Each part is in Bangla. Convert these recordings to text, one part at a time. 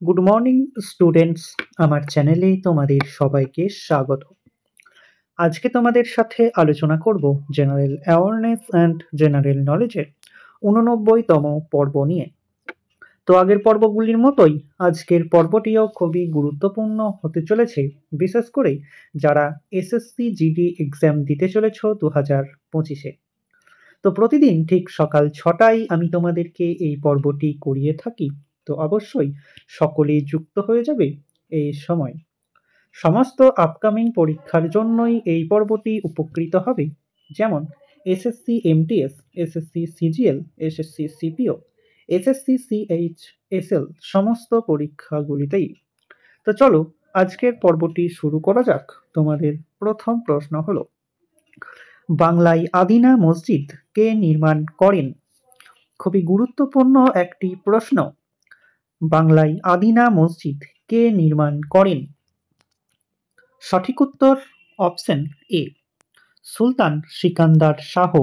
গুড মর্নিং স্টুডেন্টস, আমার চ্যানেলে তোমাদের সবাইকে স্বাগত। আজকে তোমাদের সাথে আলোচনা করব জেনারেল অ্যাওয়ারনেস অ্যান্ড জেনারেল নলেজের 89তম পর্ব নিয়ে। তো আগের পর্বগুলির মতোই আজকের পর্বটিও খুবই গুরুত্বপূর্ণ হতে চলেছে, বিশেষ করে যারা এসএসসি জিডি এক্সাম দিতে চলেছ 2025-এ। তো প্রতিদিন ঠিক সকাল 6টায় আমি তোমাদেরকে এই পর্বটি করিয়ে থাকি। তো অবশ্যই সকলেই যুক্ত হয়ে যাবে এই সময়। সমস্ত আপকামিং পরীক্ষার জন্যই এই পর্বটি উপকৃত হবে, যেমন SSC MTS, SSC CGL, SSC CPO, SSC CHSL সমস্ত পরীক্ষাগুলিতেই। তো চলো আজকের পর্বটি শুরু করা যাক। তোমাদের প্রথম প্রশ্ন হলো, বাংলায় আদিনা মসজিদ কে নির্মাণ করেন? খুবই গুরুত্বপূর্ণ একটি প্রশ্ন। বাংলায় আদিনা মসজিদ কে নির্মাণ করেন? সঠিক উত্তর অপশন এ, সুলতান সিকান্দার শাহ।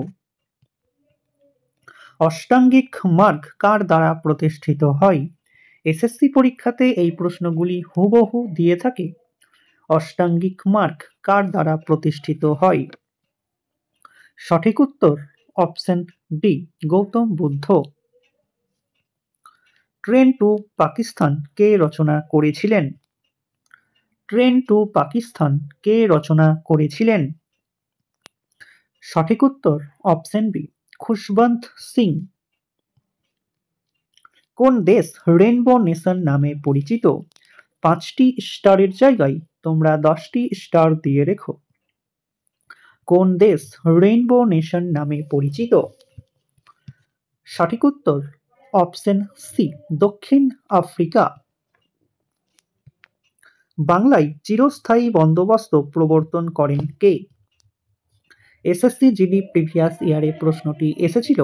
অষ্টাঙ্গিক মার্গ কার দ্বারা প্রতিষ্ঠিত হয়? এসএসসি পরীক্ষাতে এই প্রশ্নগুলি হুবহু দিয়ে থাকে। অষ্টাঙ্গিক মার্গ কার দ্বারা প্রতিষ্ঠিত হয়? সঠিক উত্তর option D, Gautam Buddha. Train to Pakistan কে রচনা করেছিলেন? ট্রেন টু পাকিস্তান কে রচনা করেছিলেন? সঠিক উত্তর অপশন বি, খুশবন্ত সিং। কোন দেশ রেইনবো নেশন নামে পরিচিত? 5টি স্টারের জায়গায় তোমরা 10টি স্টার দিয়ে রেখো। কোন দেশ রেইনবো নেশন নামে পরিচিত? সঠিক উত্তর অপশন সি, দক্ষিণ আফ্রিকা। বাংলায় চিরস্থায়ী বন্দোবস্ত প্রবর্তন করেন কে? এসএসসি জিডি প্রিভিয়াস ইয়ারে প্রশ্নটি এসেছিল,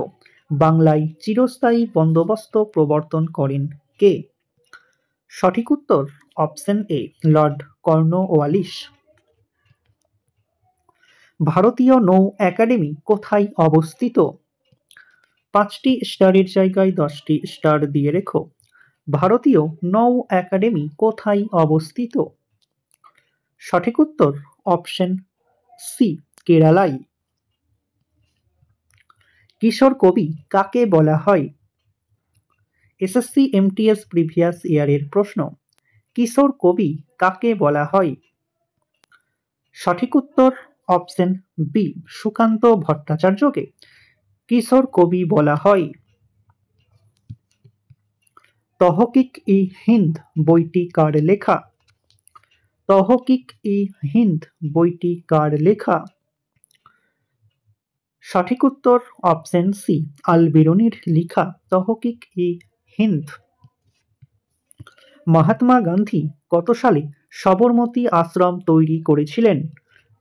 বাংলায় চিরস্থায়ী বন্দোবস্ত প্রবর্তন করেন কে? সঠিক উত্তর অপশন এ, লর্ড কর্নওয়ালিস। ভারতীয় নৌ একাডেমি কোথায় অবস্থিত? 5টি স্টারের জায়গায় 10টি স্টার দিয়ে রেখো। ভারতীয় নৌ একাডেমি কোথায় অবস্থিত? সঠিক উত্তর অপশন সি, কেরালায়। কিশোর কবি কাকে বলা হয়? এসএসসি এমটিএস প্রিভিয়াস ইয়ারের প্রশ্ন, কিশোর কবি কাকে বলা হয়? সঠিক উত্তর অপশন বি, সুকান্ত ভট্টাচার্যকে কিশোর কবি বলা হয়। তহকিক-ই-হিন্দ বইটি কার লেখা? তহকিক-ই-হিন্দ বইটি কার লেখা? সঠিক উত্তর অপশন সি, আল বিরুনির লেখা তহকিক-ই-হিন্দ। মহাত্মা গান্ধী কত সালে সবরমতী আশ্রম তৈরি করেছিলেন?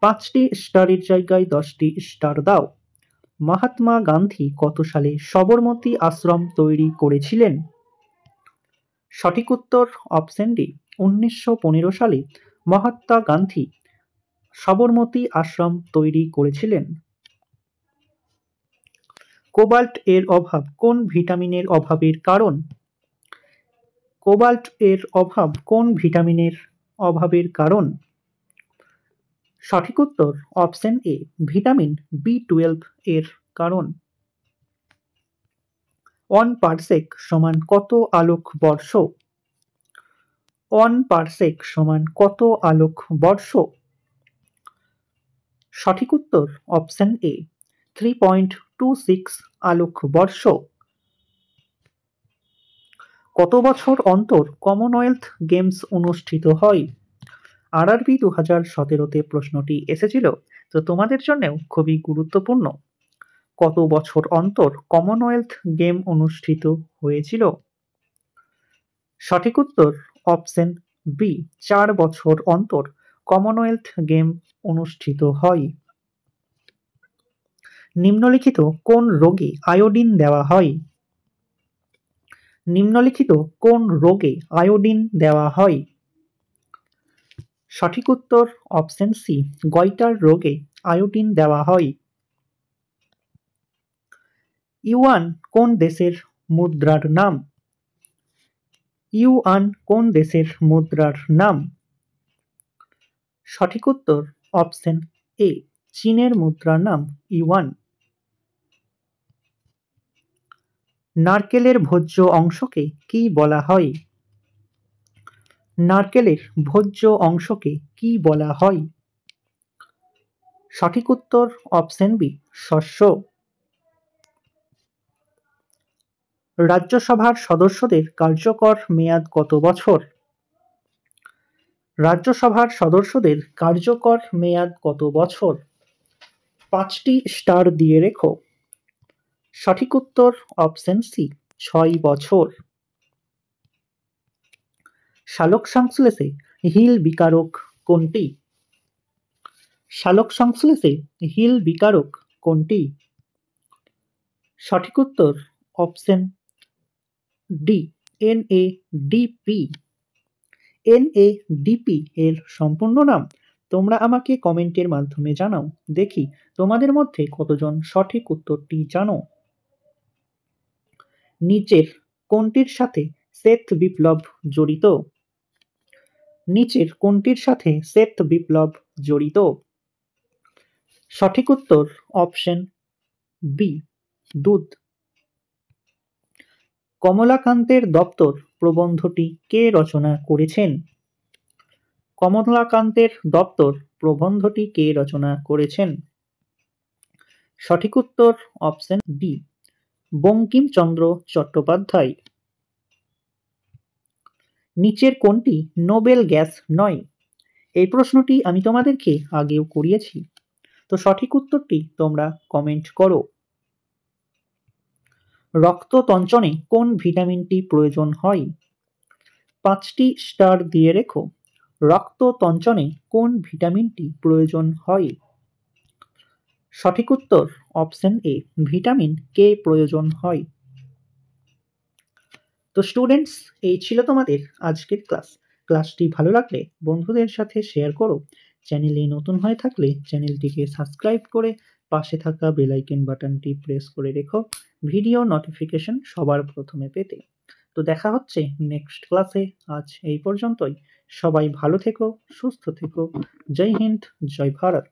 5টি স্টারের জায়গায় 10টি স্টার দাও। মহাত্মা গান্ধী কত সালে সবরমতী আশ্রম তৈরি করেছিলেন? সঠিক উত্তর অপশন ডি, 1915 সালে মহাত্মা গান্ধী সবরমতী আশ্রম তৈরি করেছিলেন। কোবাল্ট এর অভাব কোন ভিটামিনের অভাবের কারণ? কোবাল্ট এর অভাব কোন ভিটামিনের অভাবের কারণ? সঠিক উত্তর অপশন এ, ভিটামিন বি12 এর কারণ। 1 পারসেক সমান কত আলোক বর্ষ? 1 পারসেক সমান কত আলোক বর্ষ? সঠিক উত্তর অপশন এ, 3.26 আলোক বর্ষ। কত বছর অন্তর কমনওয়েলথ গেমস অনুষ্ঠিত হয়? আরআরবি 2017-তে প্রশ্নটি এসেছিল, তো তোমাদের জন্যও খুবই গুরুত্বপূর্ণ। কত বছর অন্তর কমনওয়েলথ গেম অনুষ্ঠিত হয়েছিল? সঠিক উত্তর অপশন বি, 4 বছর অন্তর কমনওয়েলথ গেম অনুষ্ঠিত হয়। নিম্নলিখিত কোন রোগে আয়োডিন দেওয়া হয়? নিম্নলিখিত কোন রোগে আয়োডিন দেওয়া হয়? সঠিক উত্তর অপশন সি, গয়টার রোগে আয়োডিন দেওয়া হয়। ইউয়ান কোন দেশের মুদ্রার নাম? ইউয়ান কোন দেশের মুদ্রার নাম? সঠিক উত্তর অপশন এ, চীনের মুদ্রার নাম ইউয়ান। নারকেলের ভোজ্য অংশকে কি বলা হয়? নারকেলের ভোজ্য অংশকে কি বলা হয়? সঠিক উত্তর অপশন বি, শস্য। রাজ্যসভার সদস্যদের কার্যকর মেয়াদ কত বছর? রাজ্যসভার সদস্যদের কার্যকর মেয়াদ কত বছর? 5টি স্টার দিয়ে রেখো। সঠিক উত্তর অপশন সি, 6 বছর। সালোকসংশ্লেষে হিল বিকারক কোনটি? সালোকসংশ্লেষে হিল বিকারক কোনটি? সঠিক উত্তর অপশন ডি, NADP। NADP এর সম্পূর্ণ নাম তোমরা আমাকে কমেন্টের মাধ্যমে জানাও, দেখি তোমাদের মধ্যে কতজন সঠিক উত্তরটি জানো। নিচের কোনটির সাথে শ্বেত বিপ্লব জড়িত? নিচের কোনটির সাথে শ্বেত বিপ্লব জড়িত? সঠিক উত্তর অপশন বি, দুধ। কমলাকান্তের দপ্তর প্রবন্ধটি কে রচনা করেছেন? কমলাকান্তের দপ্তর প্রবন্ধটি কে রচনা করেছেন? সঠিক উত্তর অপশন ডি, বঙ্কিমচন্দ্র চট্টোপাধ্যায়। নিচের কোনটি নোবেল গ্যাস নয়? এই প্রশ্নটি আমি তোমাদেরকে আগেও করিয়েছি, তো সঠিক উত্তরটি তোমরা কমেন্ট করো। রক্ততঞ্চনে কোন ভিটামিনটি প্রয়োজন হয়? 5টি স্টার দিয়ে রেখো। রক্ততঞ্চনে কোন ভিটামিনটি প্রয়োজন হয়? সঠিক উত্তর অপশন এ, ভিটামিন কে প্রয়োজন হয়। তো স্টুডেন্টস, এই ছিল তোমাদের আজকের ক্লাস। ক্লাসটি ভালো লাগলে বন্ধুদের সাথে শেয়ার করো। চ্যানেলে নতুন হয়ে থাকলে চ্যানেলটিকে সাবস্ক্রাইব করে পাশে থাকা বেল আইকন বাটনটি প্রেস করে রেখো ভিডিও নোটিফিকেশন সবার প্রথমে পেতে। তো দেখা হচ্ছে নেক্সট ক্লাসে। আজ এই পর্যন্তই। সবাই ভালো থেকো, সুস্থ থেকো। জয় হিন্দ, জয় ভারত।